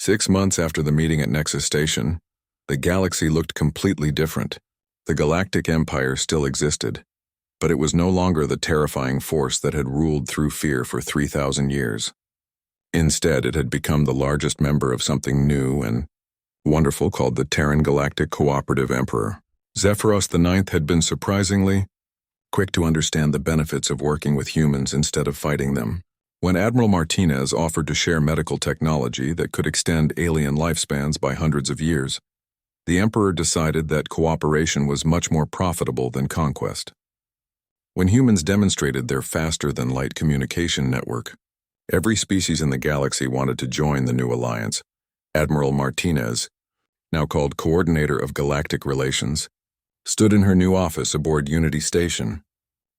6 months after the meeting at Nexus Station, the galaxy looked completely different. The Galactic Empire still existed, but it was no longer the terrifying force that had ruled through fear for 3,000 years. Instead, it had become the largest member of something new and wonderful called the Terran Galactic Cooperative Emperor. Zephyros IX had been surprisingly quick to understand the benefits of working with humans instead of fighting them. When Admiral Martinez offered to share medical technology that could extend alien lifespans by hundreds of years, the Emperor decided that cooperation was much more profitable than conquest. When humans demonstrated their faster-than-light communication network, every species in the galaxy wanted to join the new alliance. Admiral Martinez, now called Coordinator of Galactic Relations, stood in her new office aboard Unity Station.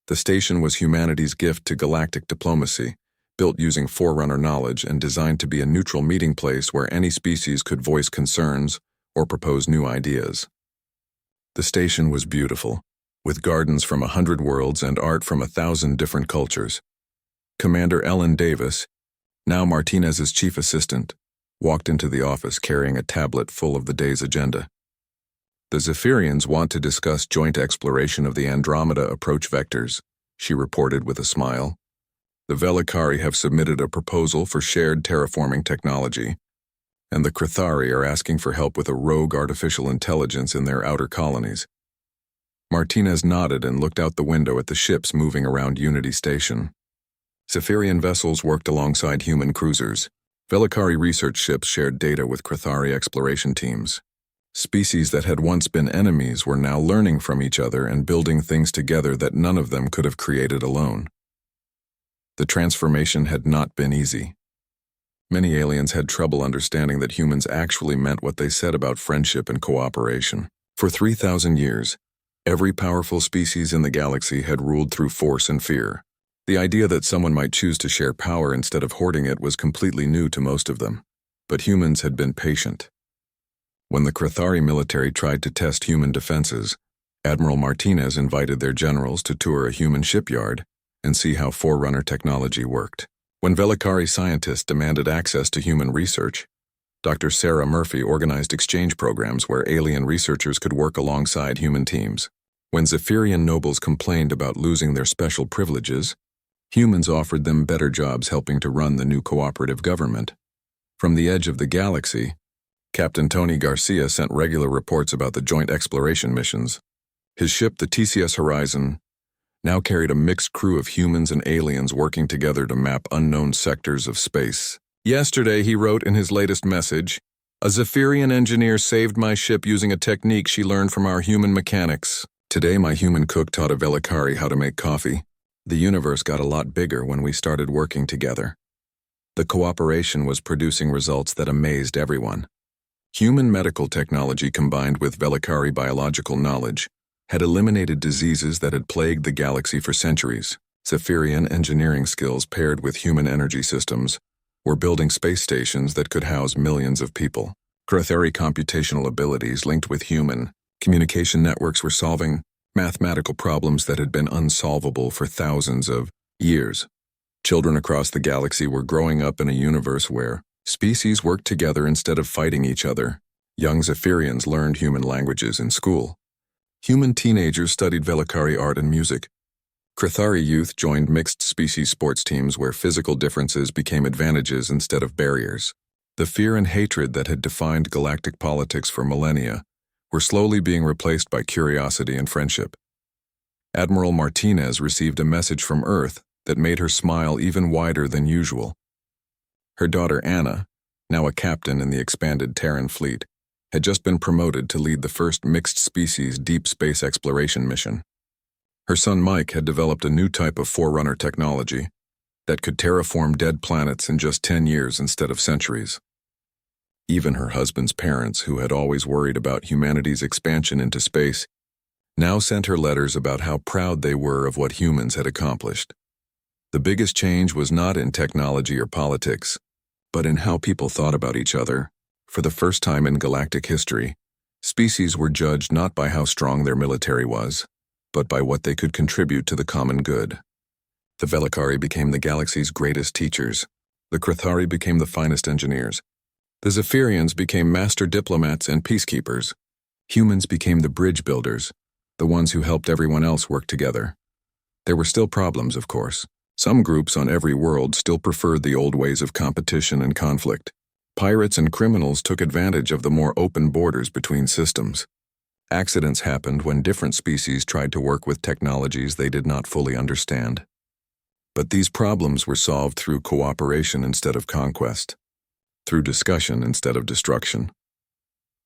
The station was humanity's gift to galactic diplomacy, built using Forerunner knowledge and designed to be a neutral meeting place where any species could voice concerns or propose new ideas. The station was beautiful, with gardens from 100 worlds and art from 1,000 different cultures. Commander Ellen Davis, now Martinez's chief assistant, walked into the office carrying a tablet full of the day's agenda. The Zephyrians want to discuss joint exploration of the Andromeda approach vectors, she reported with a smile. The Velikari have submitted a proposal for shared terraforming technology, and the Crithari are asking for help with a rogue artificial intelligence in their outer colonies. Martinez nodded and looked out the window at the ships moving around Unity Station. Zephyrian vessels worked alongside human cruisers. Velikari research ships shared data with Crithari exploration teams. Species that had once been enemies were now learning from each other and building things together that none of them could have created alone. The transformation had not been easy. Many aliens had trouble understanding that humans actually meant what they said about friendship and cooperation. For 3,000 years, every powerful species in the galaxy had ruled through force and fear. The idea that someone might choose to share power instead of hoarding it was completely new to most of them, but humans had been patient. When the Crithari military tried to test human defenses, Admiral Martinez invited their generals to tour a human shipyard and see how Forerunner technology worked. When Velikari scientists demanded access to human research, Dr. Sarah Murphy organized exchange programs where alien researchers could work alongside human teams. When Zephyrian nobles complained about losing their special privileges, humans offered them better jobs helping to run the new cooperative government. From the edge of the galaxy, Captain Tony Garcia sent regular reports about the joint exploration missions. His ship, the TCS Horizon, now carried a mixed crew of humans and aliens working together to map unknown sectors of space. Yesterday, he wrote in his latest message, "A Zephyrian engineer saved my ship using a technique she learned from our human mechanics. Today, my human cook taught a Velikari how to make coffee. The universe got a lot bigger when we started working together." The cooperation was producing results that amazed everyone. Human medical technology combined with Velikari biological knowledge had eliminated diseases that had plagued the galaxy for centuries. Zephyrian engineering skills paired with human energy systems were building space stations that could house millions of people. Crithari computational abilities linked with human communication networks were solving mathematical problems that had been unsolvable for thousands of years. Children across the galaxy were growing up in a universe where species worked together instead of fighting each other. Young Zephyrians learned human languages in school. Human teenagers studied Velikari art and music. Crithari youth joined mixed-species sports teams where physical differences became advantages instead of barriers. The fear and hatred that had defined galactic politics for millennia were slowly being replaced by curiosity and friendship. Admiral Martinez received a message from Earth that made her smile even wider than usual. Her daughter Anna, now a captain in the expanded Terran fleet, had just been promoted to lead the first mixed-species deep space exploration mission. Her son Mike had developed a new type of Forerunner technology that could terraform dead planets in just 10 years instead of centuries. Even her husband's parents, who had always worried about humanity's expansion into space, now sent her letters about how proud they were of what humans had accomplished. The biggest change was not in technology or politics, but in how people thought about each other. For the first time in galactic history, species were judged not by how strong their military was, but by what they could contribute to the common good. The Velikari became the galaxy's greatest teachers. The Crithari became the finest engineers. The Zephyrians became master diplomats and peacekeepers. Humans became the bridge builders, the ones who helped everyone else work together. There were still problems, of course. Some groups on every world still preferred the old ways of competition and conflict. Pirates and criminals took advantage of the more open borders between systems. Accidents happened when different species tried to work with technologies they did not fully understand. But these problems were solved through cooperation instead of conquest, through discussion instead of destruction.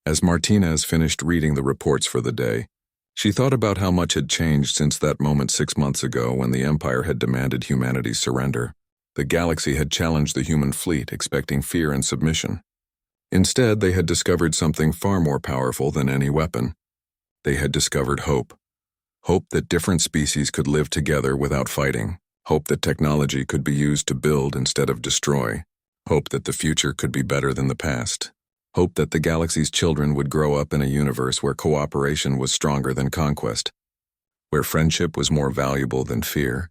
As Martinez finished reading the reports for the day, she thought about how much had changed since that moment 6 months ago when the Empire had demanded humanity's surrender. The galaxy had challenged the human fleet, expecting fear and submission. Instead, they had discovered something far more powerful than any weapon. They had discovered hope. Hope that different species could live together without fighting. Hope that technology could be used to build instead of destroy. Hope that the future could be better than the past. Hope that the galaxy's children would grow up in a universe where cooperation was stronger than conquest, where friendship was more valuable than fear,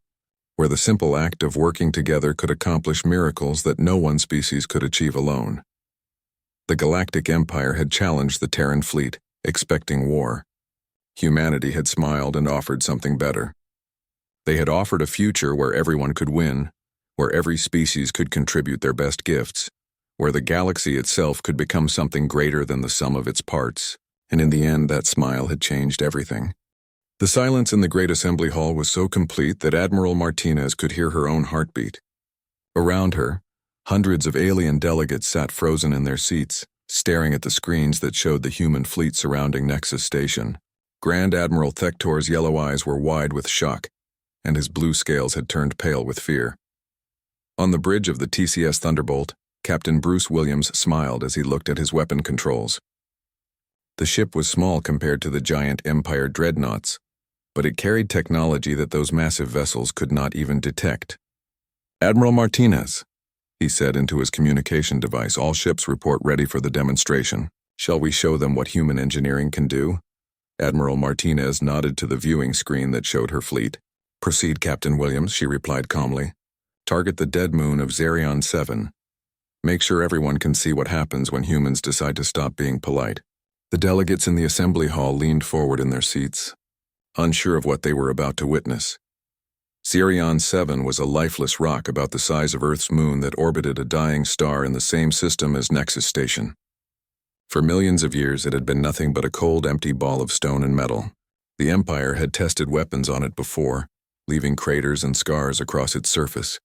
where the simple act of working together could accomplish miracles that no one species could achieve alone. The Galactic Empire had challenged the Terran fleet, expecting war. Humanity had smiled and offered something better. They had offered a future where everyone could win, where every species could contribute their best gifts, where the galaxy itself could become something greater than the sum of its parts, and in the end that smile had changed everything. The silence in the great assembly hall was so complete that Admiral Martinez could hear her own heartbeat. Around her, hundreds of alien delegates sat frozen in their seats, staring at the screens that showed the human fleet surrounding Nexus Station. Grand Admiral Thector's yellow eyes were wide with shock, and his blue scales had turned pale with fear. On the bridge of the TCS Thunderbolt, Captain Bruce Williams smiled as he looked at his weapon controls. The ship was small compared to the giant Empire dreadnoughts, but it carried technology that those massive vessels could not even detect. "Admiral Martinez," he said into his communication device, "all ships report ready for the demonstration. Shall we show them what human engineering can do?" Admiral Martinez nodded to the viewing screen that showed her fleet. "Proceed, Captain Williams," she replied calmly. "Target the dead moon of Xerion 7. Make sure everyone can see what happens when humans decide to stop being polite." The delegates in the assembly hall leaned forward in their seats, unsure of what they were about to witness. Xerion 7 was a lifeless rock about the size of Earth's moon that orbited a dying star in the same system as Nexus Station. For millions of years it had been nothing but a cold, empty ball of stone and metal. The Empire had tested weapons on it before, leaving craters and scars across its surface.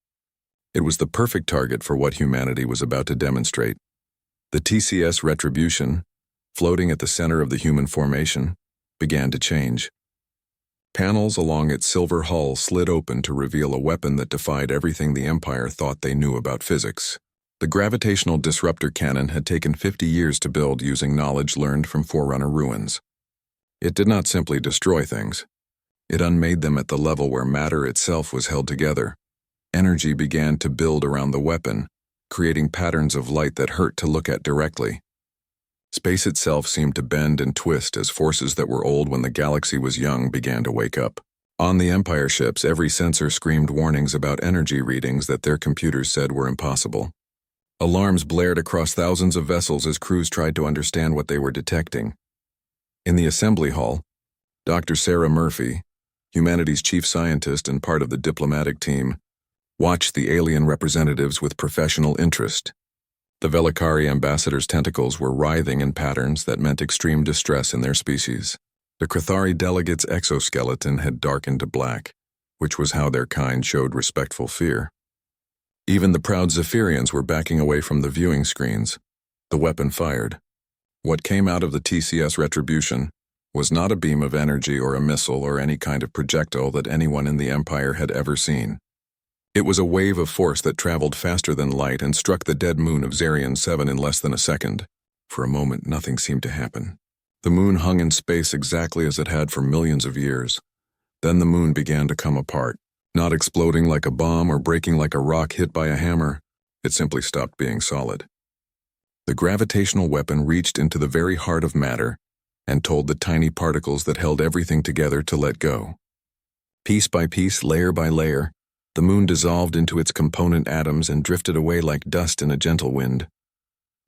It was the perfect target for what humanity was about to demonstrate. The TCS Retribution, floating at the center of the human formation, began to change. Panels along its silver hull slid open to reveal a weapon that defied everything the Empire thought they knew about physics. The gravitational disruptor cannon had taken 50 years to build using knowledge learned from Forerunner ruins. It did not simply destroy things. It unmade them at the level where matter itself was held together. Energy began to build around the weapon, creating patterns of light that hurt to look at directly. Space itself seemed to bend and twist as forces that were old when the galaxy was young began to wake up. On the Empire ships, every sensor screamed warnings about energy readings that their computers said were impossible. Alarms blared across thousands of vessels as crews tried to understand what they were detecting. In the assembly hall, Dr. Sarah Murphy, humanity's chief scientist and part of the diplomatic team, watched the alien representatives with professional interest. The Velikari ambassador's tentacles were writhing in patterns that meant extreme distress in their species. The Krathari delegate's exoskeleton had darkened to black, which was how their kind showed respectful fear. Even the proud Zephyrians were backing away from the viewing screens. The weapon fired. What came out of the TCS Retribution was not a beam of energy or a missile or any kind of projectile that anyone in the Empire had ever seen. It was a wave of force that traveled faster than light and struck the dead moon of Xerion 7 in less than a second. For a moment, nothing seemed to happen. The moon hung in space exactly as it had for millions of years. Then the moon began to come apart, not exploding like a bomb or breaking like a rock hit by a hammer. It simply stopped being solid. The gravitational weapon reached into the very heart of matter and told the tiny particles that held everything together to let go. Piece by piece, layer by layer, the moon dissolved into its component atoms and drifted away like dust in a gentle wind.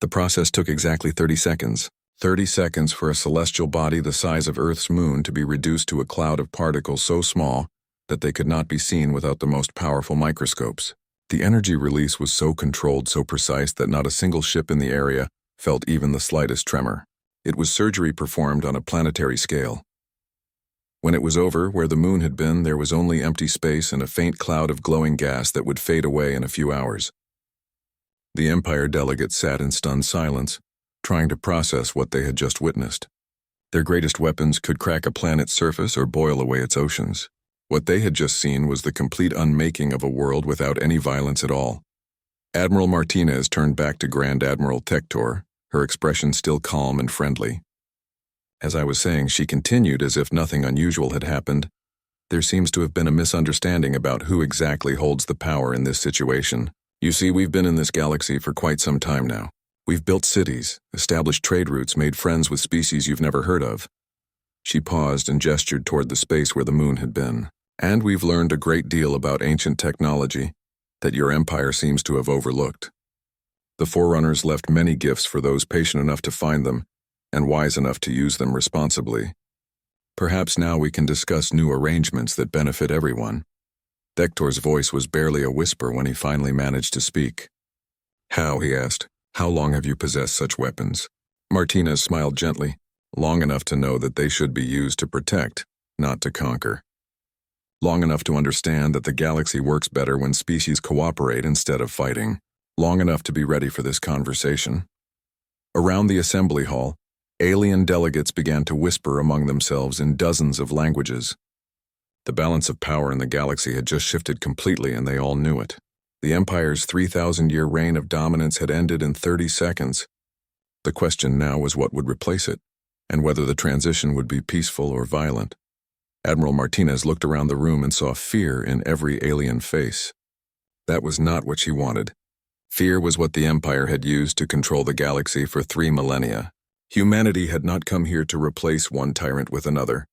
The process took exactly 30 seconds. 30 seconds for a celestial body the size of Earth's moon to be reduced to a cloud of particles so small that they could not be seen without the most powerful microscopes. The energy release was so controlled, so precise that not a single ship in the area felt even the slightest tremor. It was surgery performed on a planetary scale. When it was over, where the moon had been, there was only empty space and a faint cloud of glowing gas that would fade away in a few hours. The Empire delegates sat in stunned silence, trying to process what they had just witnessed. Their greatest weapons could crack a planet's surface or boil away its oceans. What they had just seen was the complete unmaking of a world without any violence at all. Admiral Martinez turned back to Grand Admiral Tector, her expression still calm and friendly. As I was saying, she continued as if nothing unusual had happened. There seems to have been a misunderstanding about who exactly holds the power in this situation. You see, we've been in this galaxy for quite some time now. We've built cities, established trade routes, made friends with species you've never heard of. She paused and gestured toward the space where the moon had been. And we've learned a great deal about ancient technology that your empire seems to have overlooked. The Forerunners left many gifts for those patient enough to find them and wise enough to use them responsibly. Perhaps now we can discuss new arrangements that benefit everyone. Tector's voice was barely a whisper when he finally managed to speak. How, he asked. How long have you possessed such weapons? Martinez smiled gently. Long enough to know that they should be used to protect, not to conquer. Long enough to understand that the galaxy works better when species cooperate instead of fighting. Long enough to be ready for this conversation. Around the assembly hall, alien delegates began to whisper among themselves in dozens of languages. The balance of power in the galaxy had just shifted completely, and they all knew it. The Empire's 3,000-year reign of dominance had ended in 30 seconds. The question now was what would replace it, and whether the transition would be peaceful or violent. Admiral Martinez looked around the room and saw fear in every alien face. That was not what she wanted. Fear was what the Empire had used to control the galaxy for 3 millennia. Humanity had not come here to replace one tyrant with another.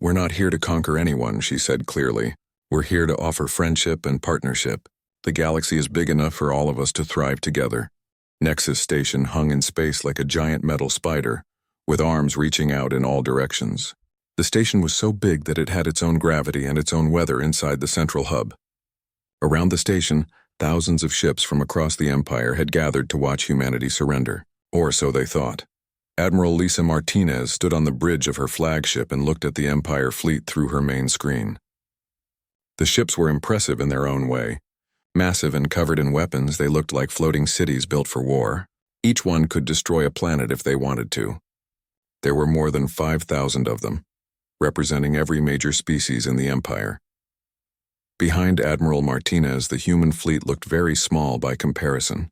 We're not here to conquer anyone, she said clearly. We're here to offer friendship and partnership. The galaxy is big enough for all of us to thrive together. Nexus Station hung in space like a giant metal spider, with arms reaching out in all directions. The station was so big that it had its own gravity and its own weather inside the central hub. Around the station, thousands of ships from across the Empire had gathered to watch humanity surrender, or so they thought. Admiral Lisa Martinez stood on the bridge of her flagship and looked at the Empire fleet through her main screen. The ships were impressive in their own way. Massive and covered in weapons, they looked like floating cities built for war. Each one could destroy a planet if they wanted to. There were more than 5,000 of them, representing every major species in the Empire. Behind Admiral Martinez, the human fleet looked very small by comparison.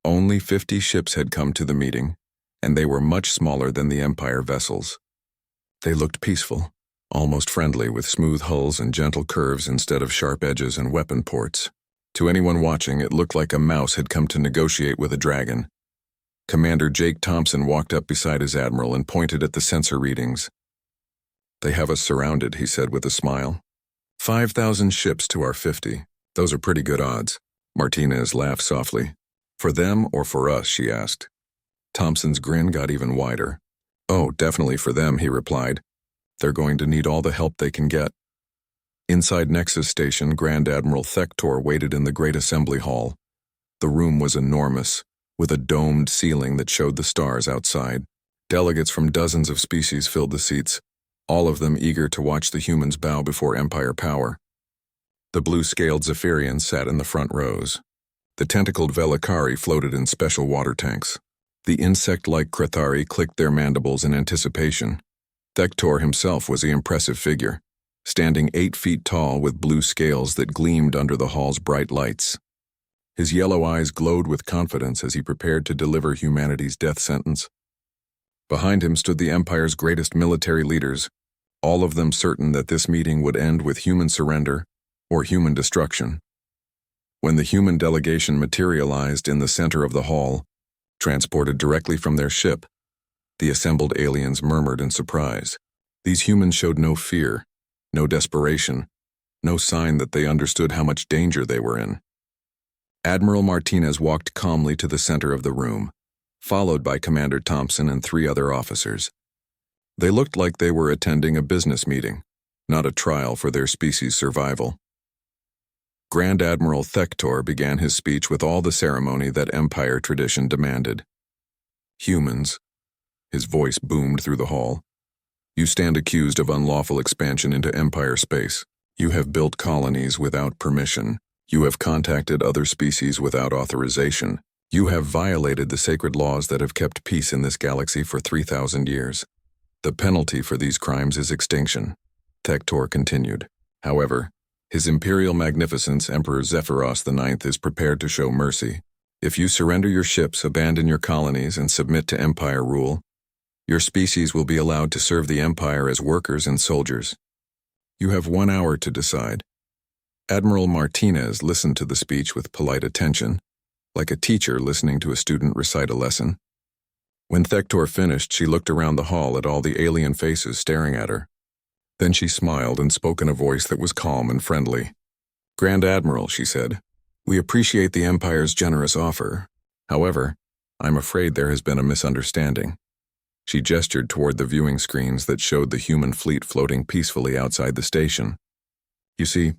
Only 50 ships had come to the meeting, and they were much smaller than the Empire vessels. They looked peaceful, almost friendly, with smooth hulls and gentle curves instead of sharp edges and weapon ports. To anyone watching, it looked like a mouse had come to negotiate with a dragon. Commander Jake Thompson walked up beside his admiral and pointed at the sensor readings. They have us surrounded, he said with a smile. 5,000 ships to our 50. Those are pretty good odds. Martinez laughed softly. For them or for us, she asked. Thompson's grin got even wider. Oh, definitely for them, he replied. They're going to need all the help they can get. Inside Nexus Station, Grand Admiral Tector waited in the Great Assembly Hall. The room was enormous, with a domed ceiling that showed the stars outside. Delegates from dozens of species filled the seats, all of them eager to watch the humans bow before Empire power. The blue-scaled Zephyrians sat in the front rows. The tentacled Velikari floated in special water tanks. The insect-like Krathari clicked their mandibles in anticipation. Tector himself was the impressive figure, standing 8 feet tall with blue scales that gleamed under the hall's bright lights. His yellow eyes glowed with confidence as he prepared to deliver humanity's death sentence. Behind him stood the Empire's greatest military leaders, all of them certain that this meeting would end with human surrender or human destruction. When the human delegation materialized in the center of the hall, transported directly from their ship, the assembled aliens murmured in surprise. These humans showed no fear, no desperation, no sign that they understood how much danger they were in. Admiral Martinez walked calmly to the center of the room. followed by Commander Thompson and 3 other officers. They looked like they were attending a business meeting, not a trial for their species' survival. Grand Admiral Thector began his speech with all the ceremony that Empire tradition demanded. "Humans," his voice boomed through the hall, "you stand accused of unlawful expansion into Empire space. You have built colonies without permission. You have contacted other species without authorization. You have violated the sacred laws that have kept peace in this galaxy for 3,000 years. The penalty for these crimes is extinction," Thector continued. "However, His Imperial Magnificence Emperor Zephyros IX is prepared to show mercy. If you surrender your ships, abandon your colonies, and submit to Empire rule, your species will be allowed to serve the Empire as workers and soldiers. You have 1 hour to decide." Admiral Martinez listened to the speech with polite attention, like a teacher listening to a student recite a lesson. When Thector finished, she looked around the hall at all the alien faces staring at her. Then she smiled and spoke in a voice that was calm and friendly. "Grand Admiral," she said, "we appreciate the Empire's generous offer. However, I'm afraid there has been a misunderstanding." She gestured toward the viewing screens that showed the human fleet floating peacefully outside the station. "You see,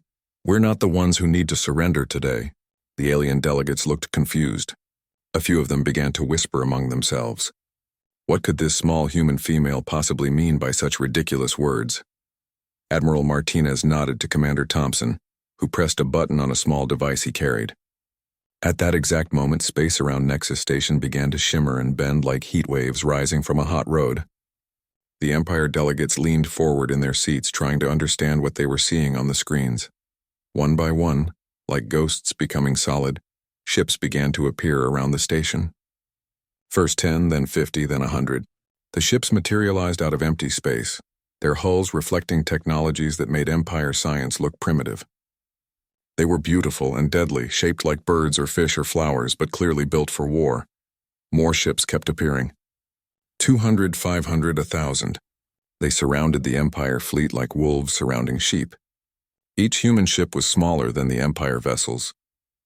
we're not the ones who need to surrender today." The alien delegates looked confused. A few of them began to whisper among themselves. What could this small human female possibly mean by such ridiculous words? Admiral Martinez nodded to Commander Thompson, who pressed a button on a small device he carried. At that exact moment, space around Nexus Station began to shimmer and bend like heat waves rising from a hot road. The Empire delegates leaned forward in their seats, trying to understand what they were seeing on the screens. One by one, like ghosts becoming solid, ships began to appear around the station. First 10, then 50, then 100. The ships materialized out of empty space, their hulls reflecting technologies that made Empire science look primitive. They were beautiful and deadly, shaped like birds or fish or flowers, but clearly built for war. More ships kept appearing. 200, 500, 1,000. They surrounded the Empire fleet like wolves surrounding sheep. Each human ship was smaller than the Empire vessels,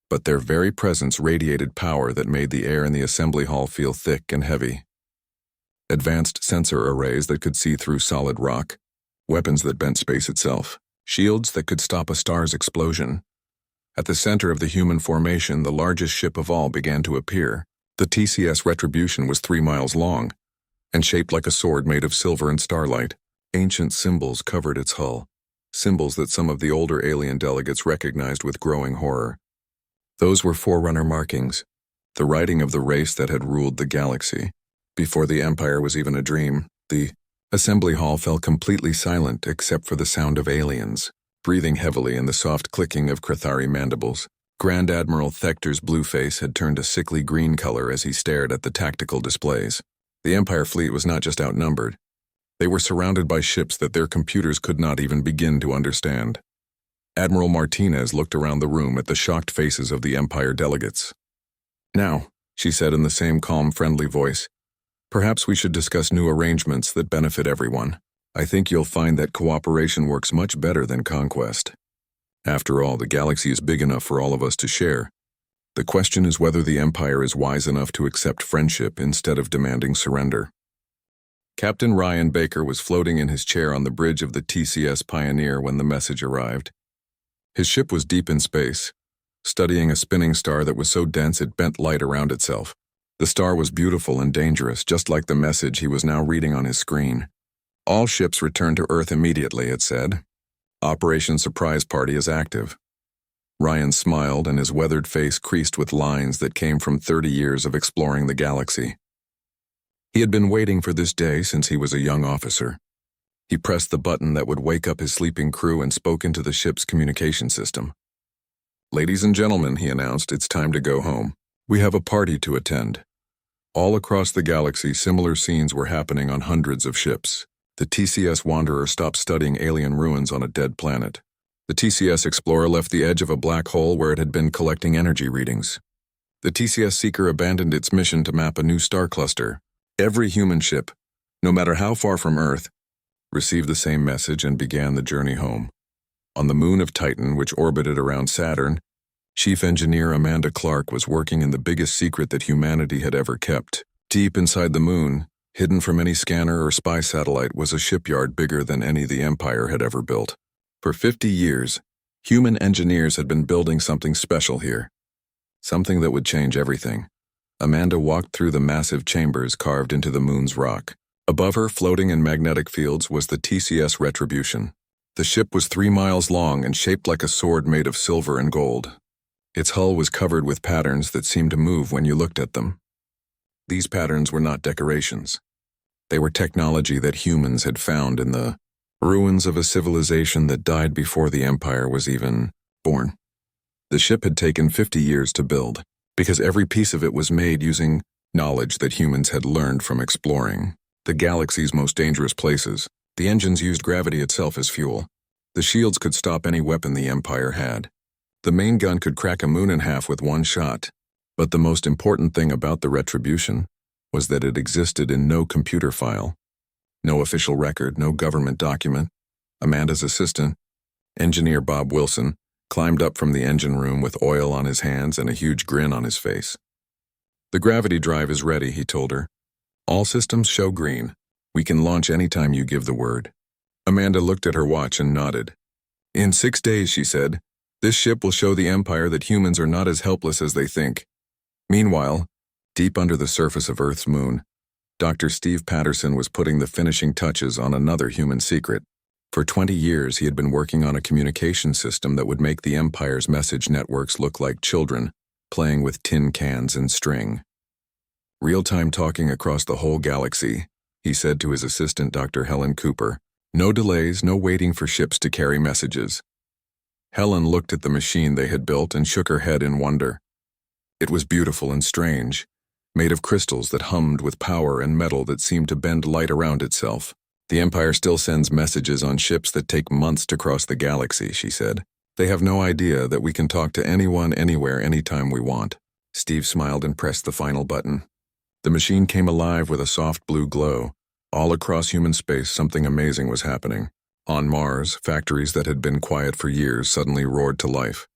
but their very presence radiated power that made the air in the assembly hall feel thick and heavy. Advanced sensor arrays that could see through solid rock, weapons that bent space itself, shields that could stop a star's explosion. At the center of the human formation, the largest ship of all began to appear. The TCS Retribution was 3 miles long, and shaped like a sword made of silver and starlight. Ancient symbols covered its hull, symbols that some of the older alien delegates recognized with growing horror. Those were Forerunner markings, the writing of the race that had ruled the galaxy. Before the Empire was even a dream, the assembly hall fell completely silent except for the sound of aliens, breathing heavily and the soft clicking of Krathari mandibles. Grand Admiral Thector's blue face had turned a sickly green color as he stared at the tactical displays. The Empire fleet was not just outnumbered. They were surrounded by ships that their computers could not even begin to understand. Admiral Martinez looked around the room at the shocked faces of the Empire delegates. "Now," she said in the same calm, friendly voice, "perhaps we should discuss new arrangements that benefit everyone. I think you'll find that cooperation works much better than conquest. After all, the galaxy is big enough for all of us to share. The question is whether the Empire is wise enough to accept friendship instead of demanding surrender." Captain Ryan Baker was floating in his chair on the bridge of the TCS Pioneer when the message arrived. His ship was deep in space, studying a spinning star that was so dense it bent light around itself. The star was beautiful and dangerous, just like the message he was now reading on his screen. "All ships return to Earth immediately," it said. "Operation Surprise Party is active." Ryan smiled, and his weathered face creased with lines that came from 30 years of exploring the galaxy. He had been waiting for this day since he was a young officer. He pressed the button that would wake up his sleeping crew and spoke into the ship's communication system. "Ladies and gentlemen," he announced, "it's time to go home. We have a party to attend." All across the galaxy, similar scenes were happening on hundreds of ships. The TCS Wanderer stopped studying alien ruins on a dead planet. The TCS Explorer left the edge of a black hole where it had been collecting energy readings. The TCS Seeker abandoned its mission to map a new star cluster. Every human ship, no matter how far from Earth, received the same message and began the journey home. On the moon of Titan, which orbited around Saturn, Chief Engineer Amanda Clark was working in the biggest secret that humanity had ever kept. Deep inside the moon, hidden from any scanner or spy satellite, was a shipyard bigger than any the Empire had ever built. For 50 years, human engineers had been building something special here. Something that would change everything. Amanda walked through the massive chambers carved into the moon's rock. Above her, floating in magnetic fields, was the TCS Retribution. The ship was 3 miles long and shaped like a sword made of silver and gold. Its hull was covered with patterns that seemed to move when you looked at them. These patterns were not decorations. They were technology that humans had found in the ruins of a civilization that died before the Empire was even born. The ship had taken 50 years to build, because every piece of it was made using knowledge that humans had learned from exploring the galaxy's most dangerous places. The engines used gravity itself as fuel. The shields could stop any weapon the Empire had. The main gun could crack a moon in half with one shot. But the most important thing about the Retribution was that it existed in no computer file, no official record, no government document. Amanda's assistant, engineer Bob Wilson, climbed up from the engine room with oil on his hands and a huge grin on his face. "The gravity drive is ready," he told her. "All systems show green. We can launch anytime you give the word." Amanda looked at her watch and nodded. "In 6 days," she said, "this ship will show the Empire that humans are not as helpless as they think." Meanwhile, deep under the surface of Earth's moon, Dr. Steve Patterson was putting the finishing touches on another human secret. For 20 years, he had been working on a communication system that would make the Empire's message networks look like children playing with tin cans and string. "Real-time talking across the whole galaxy," he said to his assistant, Dr. Helen Cooper. "No delays, no waiting for ships to carry messages." Helen looked at the machine they had built and shook her head in wonder. It was beautiful and strange, made of crystals that hummed with power and metal that seemed to bend light around itself. "The Empire still sends messages on ships that take months to cross the galaxy," she said. "They have no idea that we can talk to anyone, anywhere, anytime we want." Steve smiled and pressed the final button. The machine came alive with a soft blue glow. All across human space, something amazing was happening. On Mars, factories that had been quiet for years suddenly roared to life.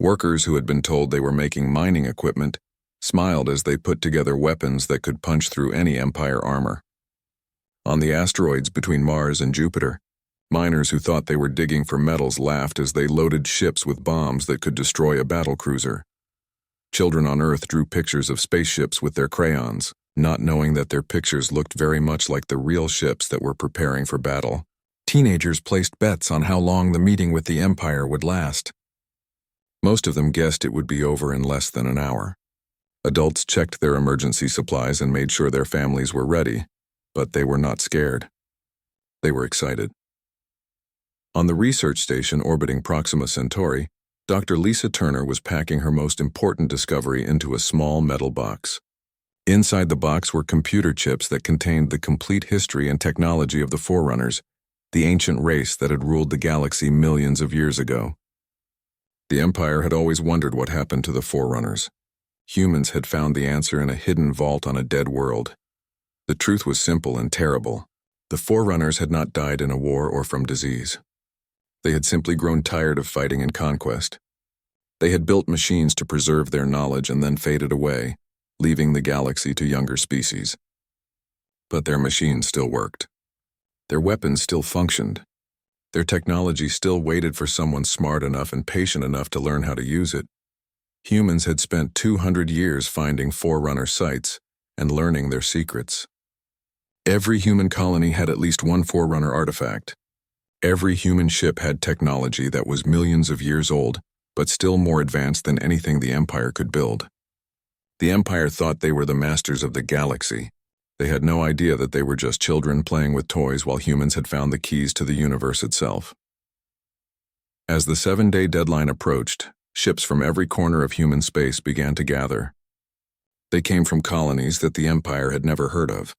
Workers who had been told they were making mining equipment smiled as they put together weapons that could punch through any Empire armor. On the asteroids between Mars and Jupiter, miners who thought they were digging for metals laughed as they loaded ships with bombs that could destroy a battlecruiser. Children on Earth drew pictures of spaceships with their crayons, not knowing that their pictures looked very much like the real ships that were preparing for battle. Teenagers placed bets on how long the meeting with the Empire would last. Most of them guessed it would be over in less than an hour. Adults checked their emergency supplies and made sure their families were ready, but they were not scared. They were excited. On the research station orbiting Proxima Centauri, Dr. Lisa Turner was packing her most important discovery into a small metal box. Inside the box were computer chips that contained the complete history and technology of the Forerunners, the ancient race that had ruled the galaxy millions of years ago. The Empire had always wondered what happened to the Forerunners. Humans had found the answer in a hidden vault on a dead world. The truth was simple and terrible. The Forerunners had not died in a war or from disease. They had simply grown tired of fighting and conquest. They had built machines to preserve their knowledge and then faded away, leaving the galaxy to younger species. But their machines still worked. Their weapons still functioned. Their technology still waited for someone smart enough and patient enough to learn how to use it. Humans had spent 200 years finding Forerunner sites and learning their secrets. Every human colony had at least one Forerunner artifact. Every human ship had technology that was millions of years old, but still more advanced than anything the Empire could build. The Empire thought they were the masters of the galaxy. They had no idea that they were just children playing with toys while humans had found the keys to the universe itself. As the 7-day deadline approached, ships from every corner of human space began to gather. They came from colonies that the Empire had never heard of.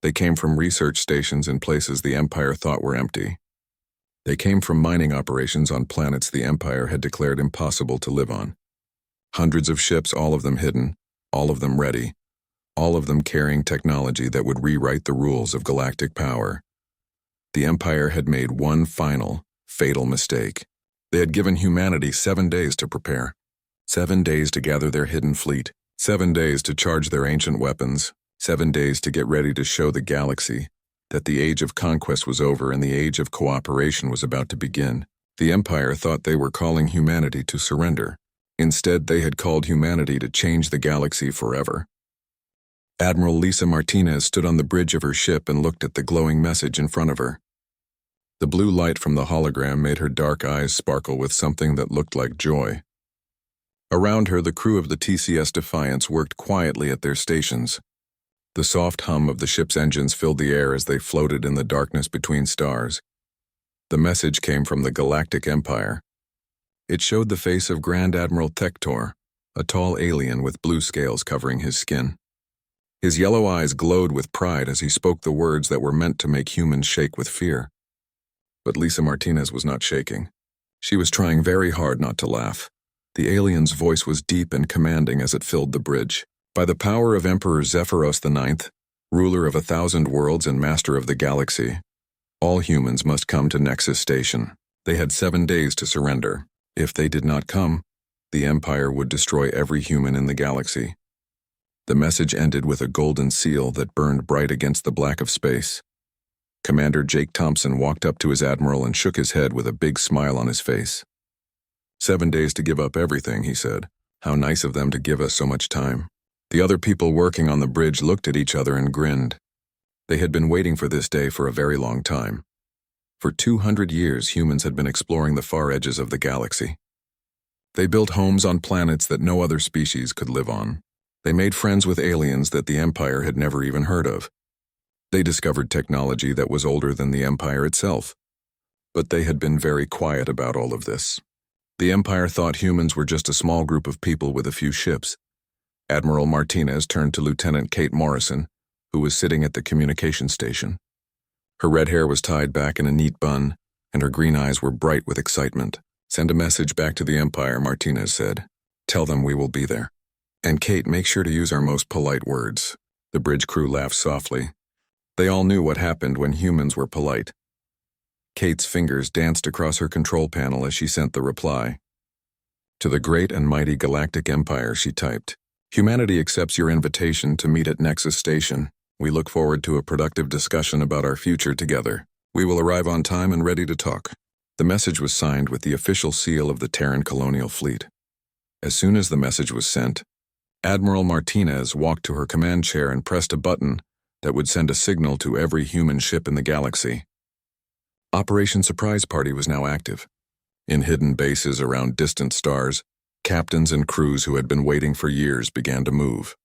They came from research stations in places the Empire thought were empty. They came from mining operations on planets the Empire had declared impossible to live on. Hundreds of ships, all of them hidden, all of them ready, all of them carrying technology that would rewrite the rules of galactic power. The Empire had made one final, fatal mistake. They had given humanity 7 days to prepare. 7 days to gather their hidden fleet. 7 days to charge their ancient weapons. 7 days to get ready to show the galaxy that the age of conquest was over and the age of cooperation was about to begin. The Empire thought they were calling humanity to surrender. Instead, they had called humanity to change the galaxy forever. Admiral Lisa Martinez stood on the bridge of her ship and looked at the glowing message in front of her. The blue light from the hologram made her dark eyes sparkle with something that looked like joy. Around her, the crew of the TCS Defiance worked quietly at their stations. The soft hum of the ship's engines filled the air as they floated in the darkness between stars. The message came from the Galactic Empire. It showed the face of Grand Admiral Tector, a tall alien with blue scales covering his skin. His yellow eyes glowed with pride as he spoke the words that were meant to make humans shake with fear. But Lisa Martinez was not shaking. She was trying very hard not to laugh. The alien's voice was deep and commanding as it filled the bridge. By the power of Emperor Zephyros IX, ruler of 1,000 worlds and master of the galaxy, all humans must come to Nexus Station. They had 7 days to surrender. If they did not come, the Empire would destroy every human in the galaxy. The message ended with a golden seal that burned bright against the black of space. Commander Jake Thompson walked up to his admiral and shook his head with a big smile on his face. 7 days to give up everything, he said. How nice of them to give us so much time. The other people working on the bridge looked at each other and grinned. They had been waiting for this day for a very long time. For 200 years, humans had been exploring the far edges of the galaxy. They built homes on planets that no other species could live on. They made friends with aliens that the Empire had never even heard of. They discovered technology that was older than the Empire itself. But they had been very quiet about all of this. The Empire thought humans were just a small group of people with a few ships. Admiral Martinez turned to Lieutenant Kate Morrison, who was sitting at the communication station. Her red hair was tied back in a neat bun, and her green eyes were bright with excitement. Send a message back to the Empire, Martinez said. Tell them we will be there. And Kate, make sure to use our most polite words. The bridge crew laughed softly. They all knew what happened when humans were polite. Kate's fingers danced across her control panel as she sent the reply. To the great and mighty Galactic Empire, she typed. Humanity accepts your invitation to meet at Nexus Station. We look forward to a productive discussion about our future together. We will arrive on time and ready to talk. The message was signed with the official seal of the Terran colonial fleet. As soon as the message was sent, Admiral Martinez walked to her command chair and pressed a button that would send a signal to every human ship in the galaxy. Operation Surprise Party was now active. In hidden bases around distant stars, captains and crews who had been waiting for years began to move.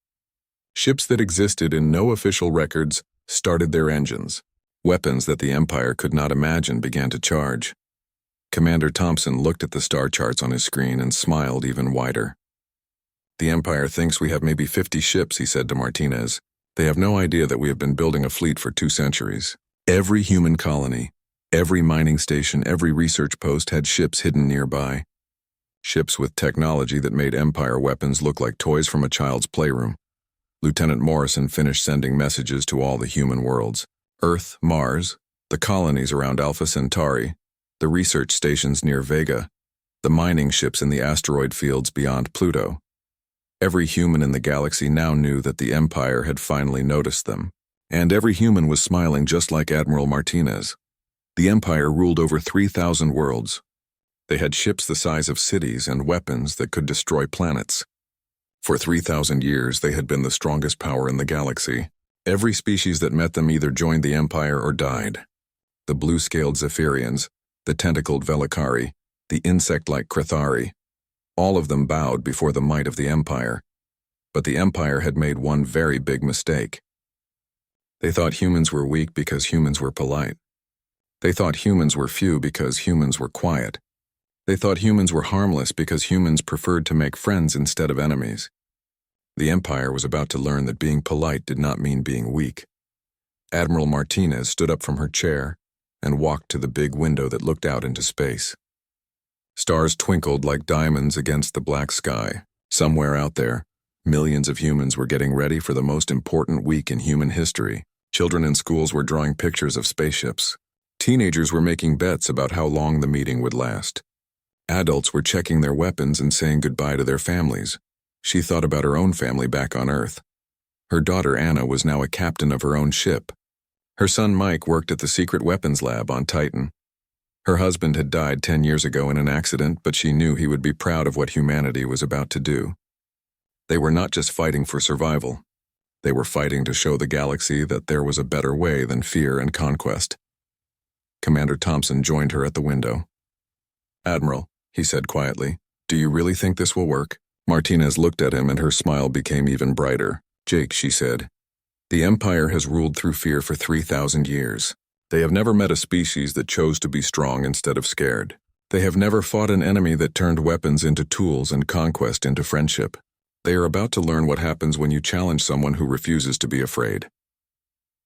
Ships that existed in no official records started their engines. Weapons that the Empire could not imagine began to charge. Commander Thompson looked at the star charts on his screen and smiled even wider. The Empire thinks we have maybe 50 ships, he said to Martinez. They have no idea that we have been building a fleet for 2 centuries. Every human colony, every mining station, every research post had ships hidden nearby. Ships with technology that made Empire weapons look like toys from a child's playroom. Lieutenant Morrison finished sending messages to all the human worlds. Earth, Mars, the colonies around Alpha Centauri, the research stations near Vega, the mining ships in the asteroid fields beyond Pluto. Every human in the galaxy now knew that the Empire had finally noticed them, and every human was smiling just like Admiral Martinez. The Empire ruled over 3,000 worlds. They had ships the size of cities and weapons that could destroy planets. For 3,000 years, they had been the strongest power in the galaxy. Every species that met them either joined the Empire or died. The blue-scaled Zephyrians, the tentacled Velikari, the insect-like Krithari, all of them bowed before the might of the Empire. But the Empire had made one very big mistake. They thought humans were weak because humans were polite. They thought humans were few because humans were quiet. They thought humans were harmless because humans preferred to make friends instead of enemies. The Empire was about to learn that being polite did not mean being weak. Admiral Martinez stood up from her chair and walked to the big window that looked out into space. Stars twinkled like diamonds against the black sky. Somewhere out there, millions of humans were getting ready for the most important week in human history. Children in schools were drawing pictures of spaceships. Teenagers were making bets about how long the meeting would last. Adults were checking their weapons and saying goodbye to their families. She thought about her own family back on Earth. Her daughter Anna was now a captain of her own ship. Her son Mike worked at the secret weapons lab on Titan. Her husband had died 10 years ago in an accident, but she knew he would be proud of what humanity was about to do. They were not just fighting for survival. They were fighting to show the galaxy that there was a better way than fear and conquest. Commander Thompson joined her at the window. "Admiral," he said quietly, "do you really think this will work?" Martinez looked at him and her smile became even brighter. "Jake," she said, "the Empire has ruled through fear for 3,000 years. They have never met a species that chose to be strong instead of scared. They have never fought an enemy that turned weapons into tools and conquest into friendship. They are about to learn what happens when you challenge someone who refuses to be afraid."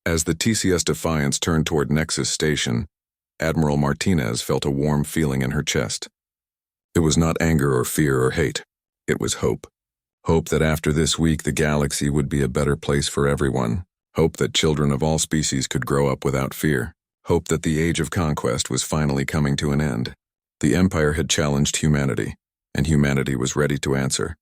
As the TCS Defiance turned toward Nexus Station, Admiral Martinez felt a warm feeling in her chest. It was not anger or fear or hate. It was hope. Hope that after this week the galaxy would be a better place for everyone. Hope that children of all species could grow up without fear. Hope that the age of conquest was finally coming to an end. The Empire had challenged humanity, and humanity was ready to answer.